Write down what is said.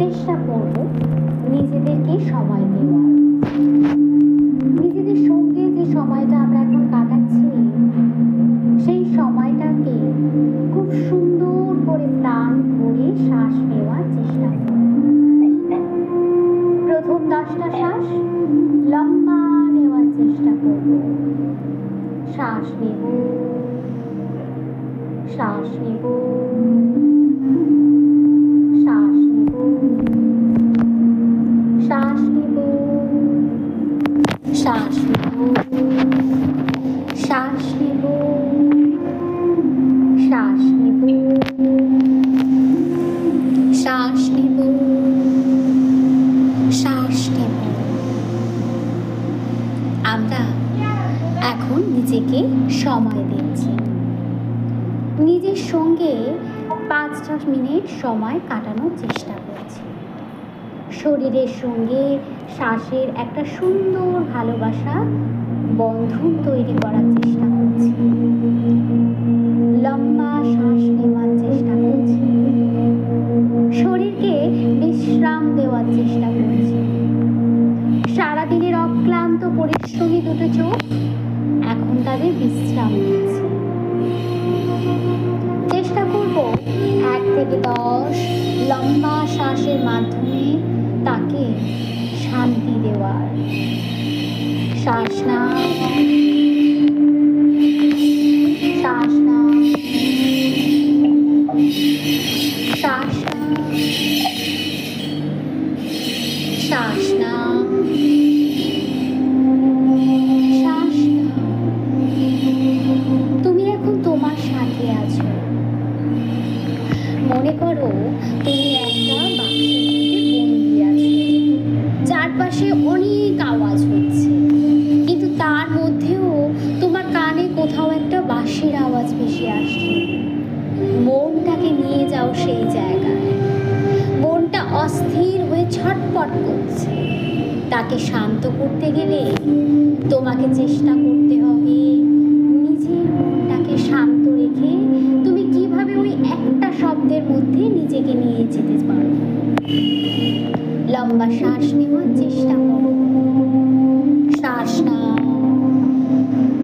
চেষ্টা করব নিজেদেরকে সময় দেওয়ার। নিজেদের সঙ্গে যে সময়টা আমরা এখন কাটাচ্ছি, সেই সময়টাকে খুব সুন্দর করে প্রাণ ভরে শ্বাস নেওয়ার চেষ্টা করব। প্রথম 10টা শ্বাস লম্বা নেওয়ার চেষ্টা করব। শ্বাস নেব, শ্বাস নেব, শ্বাস নেব, শ্বাস নেব, শ্বাস নেব, শ্বাস নেব, শ্বাস নেব, শ্বাস নেব, শ্বাস নেব। আমরা এখন নিজেকে সময় দিচ্ছি। নিজের সঙ্গে 5-10 মিনিট সময় কাটানোর চেষ্টা করছি। শরীরের সঙ্গে শ্বাসের একটা সুন্দর ভালোবাসা বন্ধন তৈরি করার চেষ্টা করছি। লম্বা শ্বাস নেওয়ার চেষ্টা করছি। শরীরকে বিশ্রাম দেওয়ার চেষ্টা করছি। সারাদিনের অক্লান্ত পরিশ্রমী দুটো চোখ এখন তাদের বিশ্রাম দিচ্ছে। চেষ্টা করব 1 থেকে 10 লম্বা শ্বাসের মাধ্যমে তাকে শান্তি দেওয়ার। শ্বাস নাও, শ্বাস নাও, শ্বাস নাও, শ্বাস নাও, শ্বাস নাও। তুমি এখন তোমার সাথে আছো। মনে করো তুমি একটা বাক্সের মধ্যে বন্দি আছো। চারপাশে অনেক আওয়াজ হচ্ছে, কিন্তু তার মধ্যেও তোমার কানে কোথাও একটা বাঁশির আওয়াজ ভেসে আসছে। মনটাকে নিয়ে যাও সেই জায়গায়। মনটা অস্থির হয়ে ছটপট করছে। তাকে শান্ত করতে গেলে তোমাকে চেষ্টা করতে হবে নিজের মনটাকে শান্ত রেখে তুমি কিভাবে ওই একটা শব্দের মধ্যে নিজেকে নিয়ে যেতে পারো। লম্বা শ্বাস নেওয়ার চেষ্টা করো।